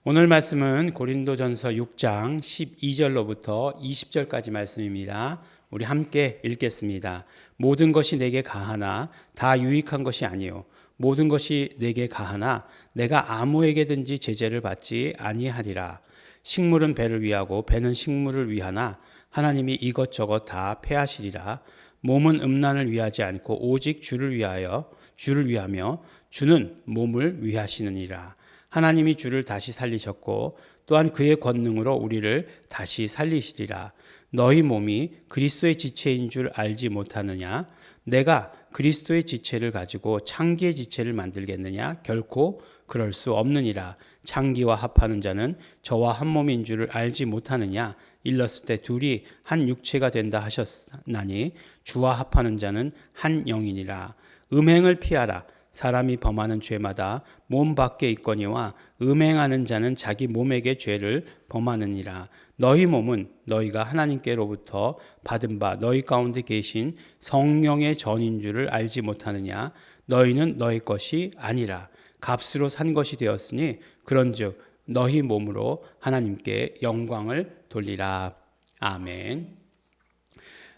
오늘 말씀은 고린도전서 6장 12절로부터 20절까지 말씀입니다. 우리 함께 읽겠습니다. 모든 것이 내게 가하나 다 유익한 것이 아니요 모든 것이 내게 가하나 내가 아무에게든지 제재를 받지 아니하리라. 식물은 배를 위하고 배는 식물을 위하나 하나님이 이것저것 다 패하시리라. 몸은 음란을 위하지 않고 오직 주를 위하며 주는 몸을 위하시느니라. 하나님이 주를 다시 살리셨고 또한 그의 권능으로 우리를 다시 살리시리라. 너희 몸이 그리스도의 지체인 줄 알지 못하느냐? 내가 그리스도의 지체를 가지고 창기의 지체를 만들겠느냐? 결코 그럴 수 없느니라. 창기와 합하는 자는 저와 한 몸인 줄을 알지 못하느냐? 일렀을 때 둘이 한 육체가 된다 하셨나니 주와 합하는 자는 한 영이니라. 음행을 피하라. 사람이 범하는 죄마다 몸 밖에 있거니와 음행하는 자는 자기 몸에게 죄를 범하느니라. 너희 몸은 너희가 하나님께로부터 받은 바 너희 가운데 계신 성령의 전인 줄을 알지 못하느냐? 너희는 너희 것이 아니라 값으로 산 것이 되었으니 그런즉 너희 몸으로 하나님께 영광을 돌리라. 아멘.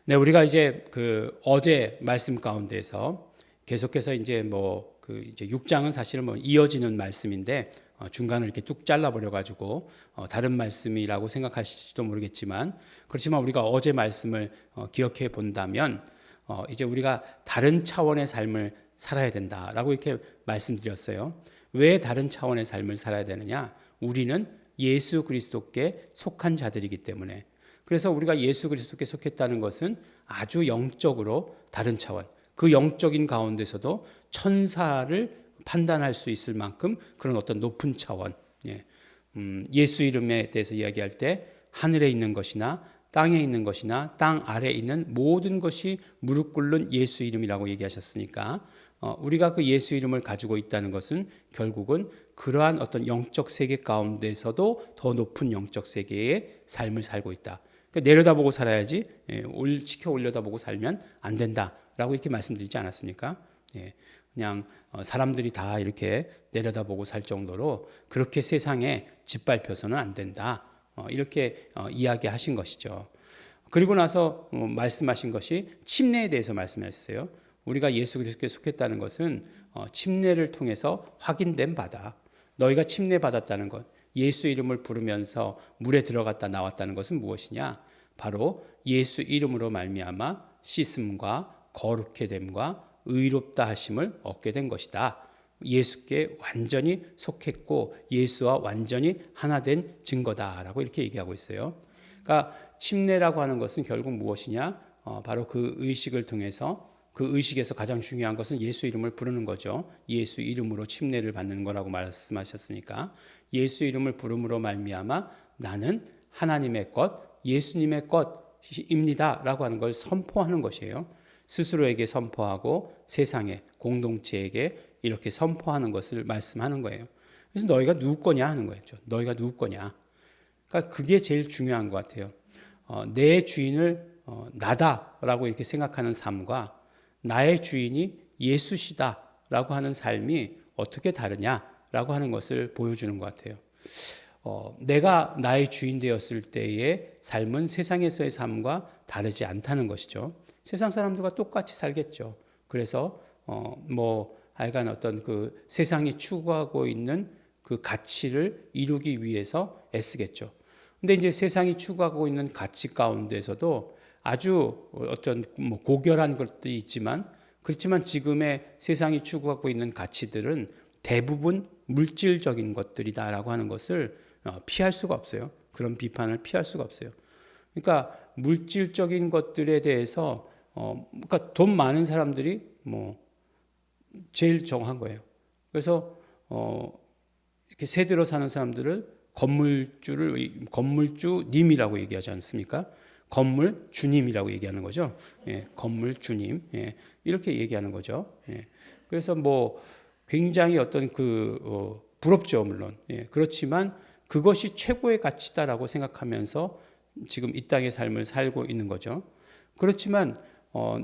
네, 우리가 이제 어제 말씀 가운데서 계속해서 이제 이제 6장은 사실은 이어지는 말씀인데 중간을 이렇게 뚝 잘라버려 가지고 다른 말씀이라고 생각하실지도 모르겠지만, 그렇지만 우리가 어제 말씀을 기억해 본다면 이제 우리가 다른 차원의 삶을 살아야 된다라고 이렇게 말씀드렸어요. 왜 다른 차원의 삶을 살아야 되느냐? 우리는 예수 그리스도께 속한 자들이기 때문에. 그래서 우리가 예수 그리스도께 속했다는 것은 아주 영적으로 다른 차원, 그 영적인 가운데서도 천사를 판단할 수 있을 만큼 그런 어떤 높은 차원, 예수 이름에 대해서 이야기할 때 하늘에 있는 것이나 땅에 있는 것이나 땅 아래에 있는 모든 것이 무릎 꿇는 예수 이름이라고 얘기하셨으니까 우리가 그 예수 이름을 가지고 있다는 것은 결국은 그러한 어떤 영적 세계 가운데서도 더 높은 영적 세계의 삶을 살고 있다. 그러니까 내려다보고 살아야지 치켜 올려다보고 살면 안 된다라고 이렇게 말씀드리지 않았습니까? 그냥 사람들이 다 이렇게 내려다보고 살 정도로 그렇게 세상에 짓밟혀서는 안 된다. 이렇게 이야기하신 것이죠. 그리고 나서 말씀하신 것이 침례에 대해서 말씀하셨어요. 우리가 예수 그리스도께 속했다는 것은 침례를 통해서 확인된 바다. 너희가 침례 받았다는 것, 예수 이름을 부르면서 물에 들어갔다 나왔다는 것은 무엇이냐? 바로 예수 이름으로 말미암아 씻음과 거룩해 됨과 의롭다 하심을 얻게 된 것이다. 예수께 완전히 속했고 예수와 완전히 하나 된 증거다라고 이렇게 얘기하고 있어요. 그러니까 침례라고 하는 것은 결국 무엇이냐? 바로 그 의식을 통해서, 그 의식에서 가장 중요한 것은 예수 이름을 부르는 거죠. 예수 이름으로 침례를 받는 거라고 말씀하셨으니까 예수 이름을 부름으로 말미암아 나는 하나님의 것, 예수님의 것입니다 라고 하는 걸 선포하는 것이에요. 스스로에게 선포하고 세상에, 공동체에게 이렇게 선포하는 것을 말씀하는 거예요. 그래서 너희가 누구 거냐 하는 거였죠. 너희가 누구 거냐. 그러니까 그게 제일 중요한 것 같아요. 내 주인을 나다라고 이렇게 생각하는 삶과 나의 주인이 예수시다라고 하는 삶이 어떻게 다르냐라고 하는 것을 보여주는 것 같아요. 내가 나의 주인 되었을 때의 삶은 세상에서의 삶과 다르지 않다는 것이죠. 세상 사람들과 똑같이 살겠죠. 그래서 하여간 어떤 그 세상이 추구하고 있는 그 가치를 이루기 위해서 애쓰겠죠. 근데 이제 세상이 추구하고 있는 가치 가운데서도 아주 어떤 고결한 것들이 있지만, 그렇지만 지금의 세상이 추구하고 있는 가치들은 대부분 물질적인 것들이다라고 하는 것을 피할 수가 없어요. 그런 비판을 피할 수가 없어요. 그러니까 물질적인 것들에 대해서 그러니까 돈 많은 사람들이 제일 정한 거예요. 그래서 이렇게 세대로 사는 사람들을 건물주님이라고 얘기하지 않습니까? 건물 주님이라고 얘기하는 거죠. 건물 주님, 이렇게 얘기하는 거죠. 그래서 굉장히 어떤 부럽죠, 물론. 그렇지만 그것이 최고의 가치다라고 생각하면서 지금 이 땅의 삶을 살고 있는 거죠. 그렇지만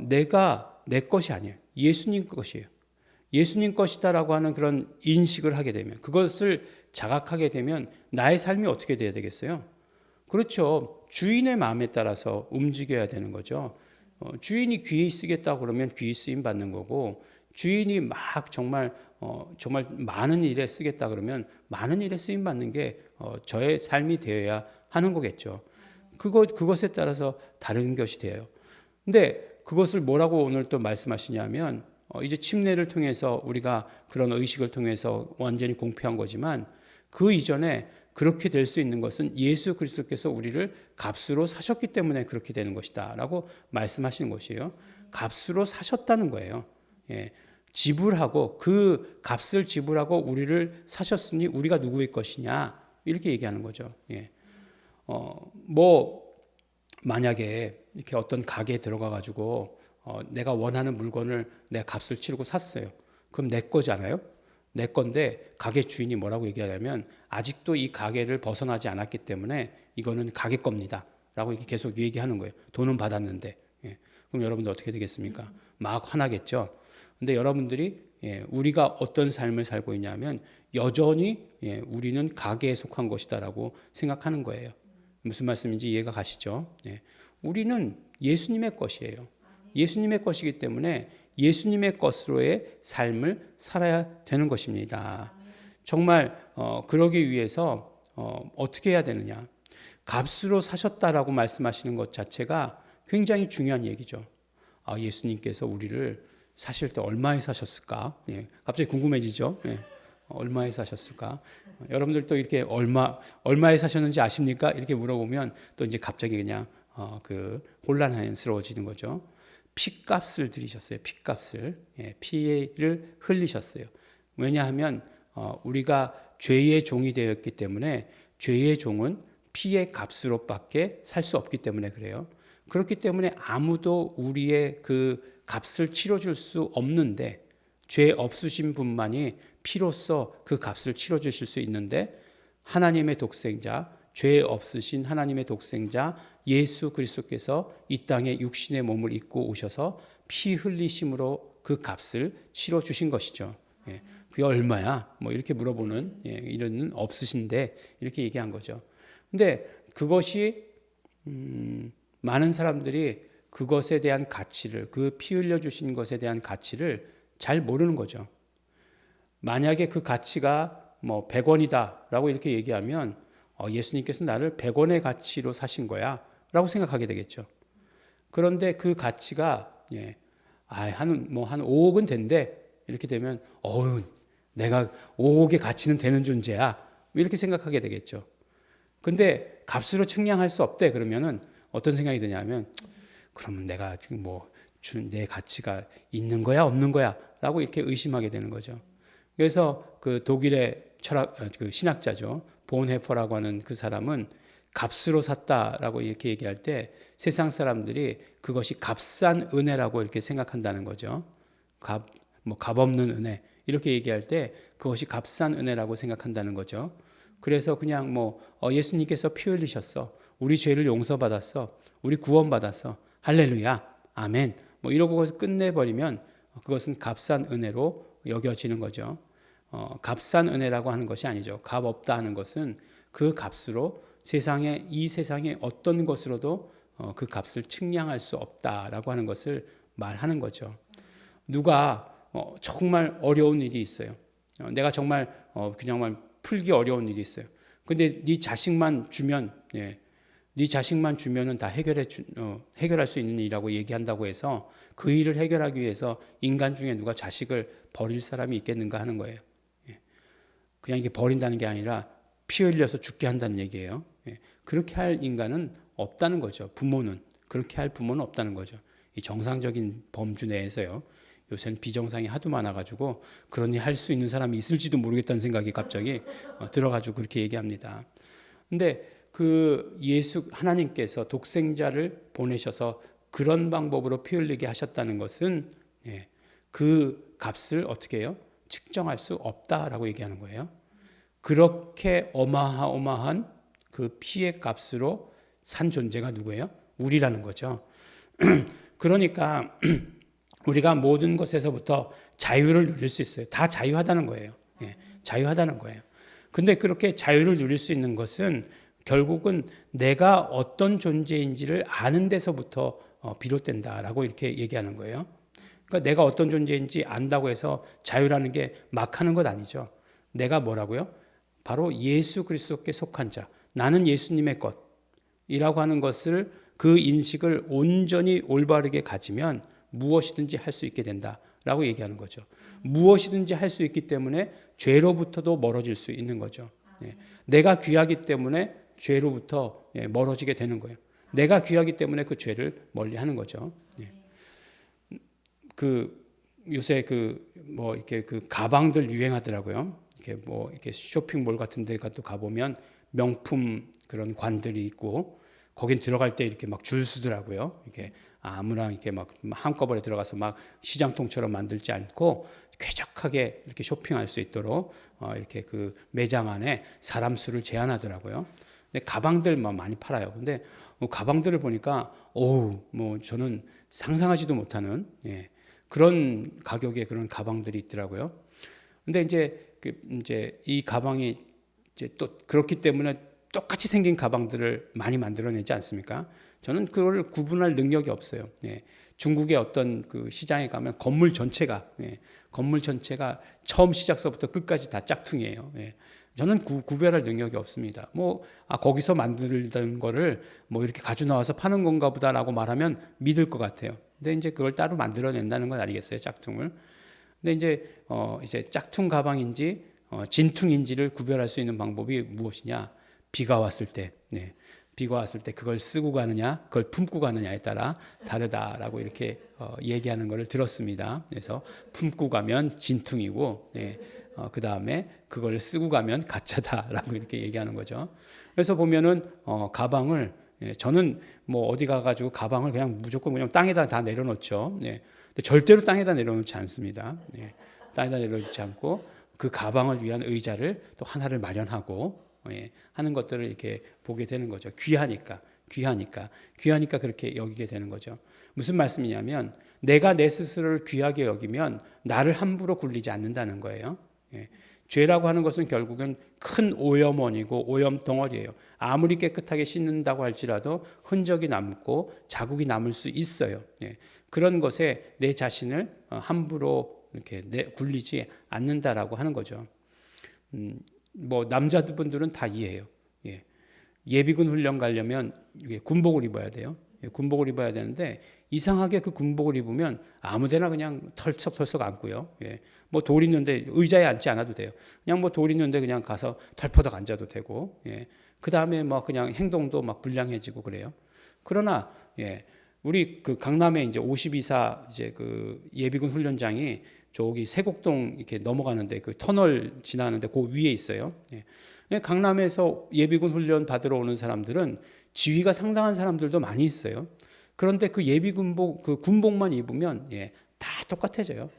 내가 내 것이 아니에요. 예수님 것이에요. 예수님 것이다라고 하는 그런 인식을 하게 되면, 그것을 자각하게 되면 나의 삶이 어떻게 돼야 되겠어요? 그렇죠. 주인의 마음에 따라서 움직여야 되는 거죠. 주인이 귀히 쓰겠다고 그러면 귀히 쓰임 받는 거고, 주인이 막 정말 정말 많은 일에 쓰겠다 그러면 많은 일에 쓰임 받는 게 저의 삶이 되어야 하는 거겠죠. 그것에 따라서 다른 것이 돼요. 근데 그것을 뭐라고 오늘 또 말씀하시냐면, 이제 침례를 통해서 우리가 그런 의식을 통해서 완전히 공표한 거지만, 그 이전에 그렇게 될 수 있는 것은 예수 그리스도께서 우리를 값으로 사셨기 때문에 그렇게 되는 것이다 라고 말씀하시는 것이에요. 값으로 사셨다는 거예요. 예. 지불하고, 그 값을 지불하고 우리를 사셨으니 우리가 누구의 것이냐, 이렇게 얘기하는 거죠. 예. 만약에 이렇게 어떤 가게에 들어가 가지고 내가 원하는 물건을 내가 값을 치르고 샀어요. 그럼 내 거잖아요. 내 건데 가게 주인이 뭐라고 얘기하냐면, 아직도 이 가게를 벗어나지 않았기 때문에 이거는 가게 겁니다 라고 이렇게 계속 얘기하는 거예요. 돈은 받았는데. 예. 그럼 여러분들 어떻게 되겠습니까? 막 화나겠죠. 근데 여러분들이 우리가 어떤 삶을 살고 있냐면, 여전히 우리는 가게에 속한 것이다라고 생각하는 거예요. 무슨 말씀인지 이해가 가시죠? 우리는 예수님의 것이에요. 예수님의 것이기 때문에 예수님의 것으로의 삶을 살아야 되는 것입니다. 정말 그러기 위해서 어떻게 해야 되느냐? 값으로 사셨다라고 말씀하시는 것 자체가 굉장히 중요한 얘기죠. 예수님께서 우리를 사실 때 얼마에 사셨을까? 갑자기 궁금해지죠? 얼마에 사셨을까? 여러분들도 이렇게 얼마에 사셨는지 아십니까? 이렇게 물어보면 또 이제 갑자기 그냥 혼란스러워지는 거죠. 피값을 들이셨어요. 피값을. 피를 흘리셨어요. 왜냐하면 우리가 죄의 종이 되었기 때문에, 죄의 종은 피의 값으로밖에 살 수 없기 때문에 그래요. 그렇기 때문에 아무도 우리의 그 값을 치러줄 수 없는데, 죄 없으신 분만이 피로써 그 값을 치러주실 수 있는데, 하나님의 독생자, 죄 없으신 하나님의 독생자 예수 그리스도께서 이 땅에 육신의 몸을 입고 오셔서 피 흘리심으로 그 값을 치러주신 것이죠. 그게 얼마야? 이렇게 물어보는 이런 없으신데 이렇게 얘기한 거죠. 근데 그것이 많은 사람들이 그것에 대한 가치를, 그 피 흘려 주신 것에 대한 가치를 잘 모르는 거죠. 만약에 그 가치가 100원이다라고 이렇게 얘기하면 예수님께서 나를 100원의 가치로 사신 거야 라고 생각하게 되겠죠. 그런데 그 가치가 한 5억은 된대 이렇게 되면 내가 5억의 가치는 되는 존재야 이렇게 생각하게 되겠죠. 근데 값으로 측량할 수 없대 그러면은 어떤 생각이 드냐면, 그러면 내가 지금 내 가치가 있는 거야 없는 거야 라고 이렇게 의심하게 되는 거죠. 그래서 그 독일의 그 신학자죠, 본헤퍼라고 하는 그 사람은 값으로 샀다라고 이렇게 얘기할 때 세상 사람들이 그것이 값싼 은혜라고 이렇게 생각한다는 거죠. 값 없는 은혜 이렇게 얘기할 때 그것이 값싼 은혜라고 생각한다는 거죠. 그래서 그냥 예수님께서 피 흘리셨어, 우리 죄를 용서받았어, 우리 구원받았어, 할렐루야, 아멘, 이러고 끝내버리면 그것은 값싼 은혜로 여겨지는 거죠. 값싼 은혜라고 하는 것이 아니죠. 값 없다 하는 것은 그 값으로 이 세상에 어떤 것으로도 그 값을 측량할 수 없다라고 하는 것을 말하는 거죠. 누가 정말 어려운 일이 있어요. 내가 정말 그냥 풀기 어려운 일이 있어요. 근데 네 자식만 주면, 네 자식만 주면은 다 해결할 수 있는 일이라고 얘기한다고 해서 그 일을 해결하기 위해서 인간 중에 누가 자식을 버릴 사람이 있겠는가 하는 거예요. 그냥 이게 버린다는 게 아니라 피 흘려서 죽게 한다는 얘기예요. 그렇게 할 인간은 없다는 거죠. 그렇게 할 부모는 없다는 거죠. 이 정상적인 범주 내에서요. 요새는 비정상이 하도 많아가지고 그런 일 할 수 있는 사람이 있을지도 모르겠다는 생각이 갑자기 들어가지고 그렇게 얘기합니다. 근데 하나님께서 독생자를 보내셔서 그런 방법으로 피 흘리게 하셨다는 것은 그 값을 어떻게 해요? 측정할 수 없다라고 얘기하는 거예요. 그렇게 어마어마한 그 피의 값으로 산 존재가 누구예요? 우리라는 거죠. 그러니까 우리가 모든 것에서부터 자유를 누릴 수 있어요. 다 자유하다는 거예요. 자유하다는 거예요. 근데 그렇게 자유를 누릴 수 있는 것은 결국은 내가 어떤 존재인지를 아는 데서부터 비롯된다라고 이렇게 얘기하는 거예요. 그러니까 내가 어떤 존재인지 안다고 해서 자유라는 게 막 하는 것 아니죠. 내가 뭐라고요? 바로 예수 그리스도께 속한 자, 나는 예수님의 것이라고 하는 것을, 그 인식을 온전히 올바르게 가지면 무엇이든지 할 수 있게 된다라고 얘기하는 거죠. 무엇이든지 할 수 있기 때문에 죄로부터도 멀어질 수 있는 거죠. 내가 귀하기 때문에 죄로부터 멀어지게 되는 거예요. 내가 귀하기 때문에 그 죄를 멀리하는 거죠. 그 요새 뭐 이렇게 가방들 유행하더라고요. 이렇게 쇼핑몰 같은 데 또 가보면 명품 그런 관들이 있고, 거긴 들어갈 때 이렇게 막 줄 서더라고요. 이렇게 아무나 이렇게 막 한꺼번에 들어가서 막 시장통처럼 만들지 않고 쾌적하게 이렇게 쇼핑할 수 있도록 이렇게 그 매장 안에 사람 수를 제한하더라고요. 근데 가방들만 많이 팔아요. 근데 가방들을 보니까 뭐 저는 상상하지도 못하는 그런 가격의 그런 가방들이 있더라고요. 근데 이제 이 가방이 이제 또 그렇기 때문에 똑같이 생긴 가방들을 많이 만들어내지 않습니까? 저는 그걸 구분할 능력이 없어요. 중국의 어떤 그 시장에 가면 건물 전체가 처음 시작서부터 끝까지 다 짝퉁이에요. 저는 구별할 능력이 없습니다. 거기서 만들던 거를 뭐 이렇게 가지고 나와서 파는 건가 보다라고 말하면 믿을 것 같아요. 근데 이제 그걸 따로 만들어낸다는 건 아니겠어요, 짝퉁을. 근데 이제 짝퉁 가방인지 진퉁인지를 구별할 수 있는 방법이 무엇이냐? 비가 왔을 때 그걸 쓰고 가느냐, 그걸 품고 가느냐에 따라 다르다라고 이렇게 얘기하는 것을 들었습니다. 그래서 품고 가면 진퉁이고, 그 다음에 그걸 쓰고 가면 가짜다라고 이렇게 얘기하는 거죠. 그래서 보면은 가방을, 저는 뭐 어디 가가지고 가방을 그냥 무조건 그냥 땅에다 다 내려놓죠. 근데 절대로 땅에다 내려놓지 않습니다. 땅에다 내려놓지 않고 그 가방을 위한 의자를 또 하나를 마련하고 하는 것들을 이렇게 보게 되는 거죠. 귀하니까 그렇게 여기게 되는 거죠. 무슨 말씀이냐면, 내가 내 스스로를 귀하게 여기면 나를 함부로 굴리지 않는다는 거예요. 죄라고 하는 것은 결국은 큰 오염원이고 오염 덩어리예요. 아무리 깨끗하게 씻는다고 할지라도 흔적이 남고 자국이 남을 수 있어요. 그런 것에 내 자신을 함부로 이렇게 굴리지 않는다라고 하는 거죠. 뭐 남자분들은 다 이해해요. 예비군 훈련 가려면 군복을 입어야 돼요. 군복을 입어야 되는데, 이상하게 그 군복을 입으면 아무데나 그냥 털썩털썩 앉고요. 뭐 돌 있는데 의자에 앉지 않아도 돼요. 그냥 뭐 돌 있는데 그냥 가서 털퍼덕 앉아도 되고, 그 다음에 뭐 그냥 행동도 막 불량해지고 그래요. 그러나 우리 그 강남에 이제 52사 이제 그 예비군 훈련장이 저기 세곡동 이렇게 넘어가는데 그 터널 지나는데 그 위에 있어요. 강남에서 예비군 훈련 받으러 오는 사람들은 지위가 상당한 사람들도 많이 있어요. 그런데 그 예비군복, 그 군복만 입으면 다 똑같아져요.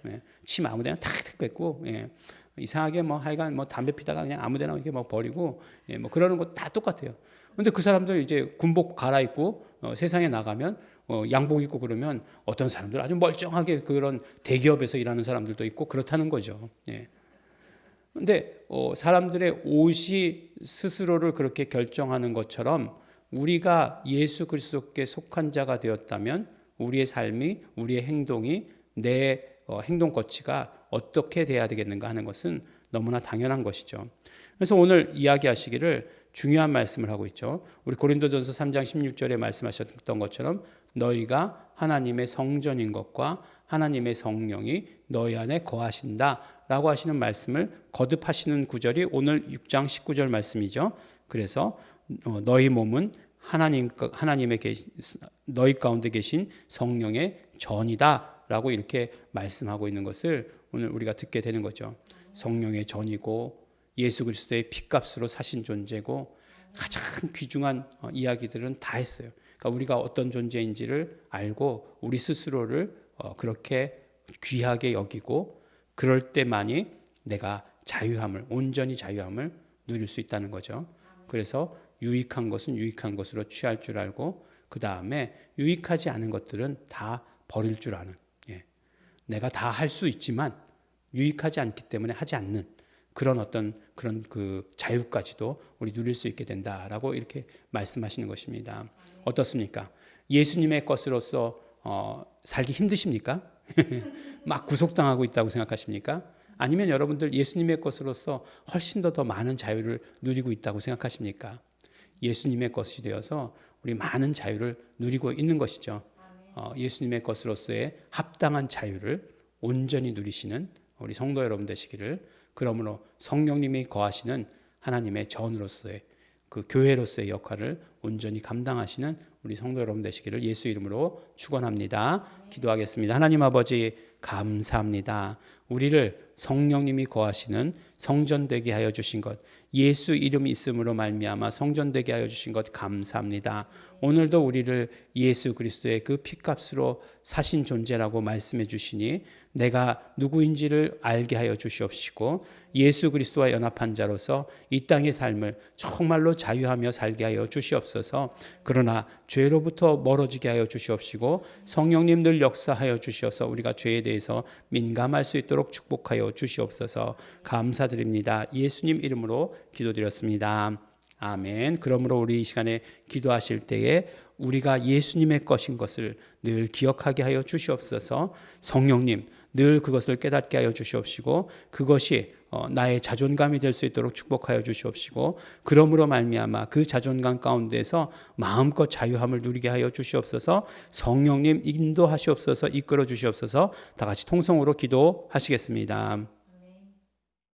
침 아무데나 탁탁 뱉고, 이상하게 뭐 하여간 뭐 담배 피다가 그냥 아무데나 이렇게 막 버리고, 뭐 그러는 거 다 똑같아요. 근데 그 사람들 이제 군복 갈아입고 세상에 나가면 양복 입고 그러면 어떤 사람들 아주 멀쩡하게 그런 대기업에서 일하는 사람들도 있고 그렇다는 거죠. 근데 사람들의 옷이 스스로를 그렇게 결정하는 것처럼, 우리가 예수 그리스도께 속한 자가 되었다면 우리의 삶이, 우리의 행동이, 내 행동 거치가 어떻게 돼야 되겠는가 하는 것은 너무나 당연한 것이죠. 그래서 오늘 이야기하시기를 중요한 말씀을 하고 있죠. 우리 고린도전서 3장 16절에 말씀하셨던 것처럼 너희가 하나님의 성전인 것과 하나님의 성령이 너희 안에 거하신다라고 하시는 말씀을 거듭하시는 구절이 오늘 6장 19절 말씀이죠. 그래서 너희 몸은 너희 가운데 계신 성령의 전이다라고 이렇게 말씀하고 있는 것을 오늘 우리가 듣게 되는 거죠. 성령의 전이고 예수 그리스도의 피값으로 사신 존재고, 가장 귀중한 이야기들은 다 했어요. 그러니까 우리가 어떤 존재인지를 알고 우리 스스로를 그렇게 귀하게 여기고, 그럴 때만이 내가 온전히 자유함을 누릴 수 있다는 거죠. 그래서 유익한 것은 유익한 것으로 취할 줄 알고, 그 다음에 유익하지 않은 것들은 다 버릴 줄 아는. 내가 다 할 수 있지만 유익하지 않기 때문에 하지 않는 그런 그 자유까지도 우리 누릴 수 있게 된다라고 이렇게 말씀하시는 것입니다. 어떻습니까? 예수님의 것으로서 살기 힘드십니까? 막 구속당하고 있다고 생각하십니까? 아니면 여러분들 예수님의 것으로서 훨씬 더 많은 자유를 누리고 있다고 생각하십니까? 예수님의 것이 되어서 우리 많은 자유를 누리고 있는 것이죠. 예수님의 것으로서의 합당한 자유를 온전히 누리시는 우리 성도 여러분 되시기를, 그러므로 성령님이 거하시는 하나님의 전으로서의 그 교회로서의 역할을 온전히 감당하시는 우리 성도 여러분 되시기를 예수 이름으로 축원합니다. 기도하겠습니다. 하나님 아버지 감사합니다. 우리를 성령님이 거하시는 성전 되게 하여 주신 것, 예수 이름이 있음으로 말미암아 성전 되게 하여 주신 것 감사합니다. 오늘도 우리를 예수 그리스도의 그 피값으로 사신 존재라고 말씀해 주시니 내가 누구인지를 알게 하여 주시옵시고 예수 그리스도와 연합한 자로서 이 땅의 삶을 정말로 자유하며 살게 하여 주시옵소서. 그러나 죄로부터 멀어지게 하여 주시옵시고 성령님 늘 역사하여 주시어서 우리가 죄에 대해서 민감할 수 있도록 축복하여 주시옵소서. 감사드립니다. 예수님 이름으로 기도드렸습니다. 아멘. 그러므로 우리 이 시간에 기도하실 때에 우리가 예수님의 것인 것을 늘 기억하게 하여 주시옵소서. 성령님 늘 그것을 깨닫게 하여 주시옵시고 그것이 나의 자존감이 될 수 있도록 축복하여 주시옵시고 그러므로 말미암아 그 자존감 가운데서 마음껏 자유함을 누리게 하여 주시옵소서. 성령님 인도하시옵소서. 이끌어 주시옵소서. 다 같이 통성으로 기도하시겠습니다.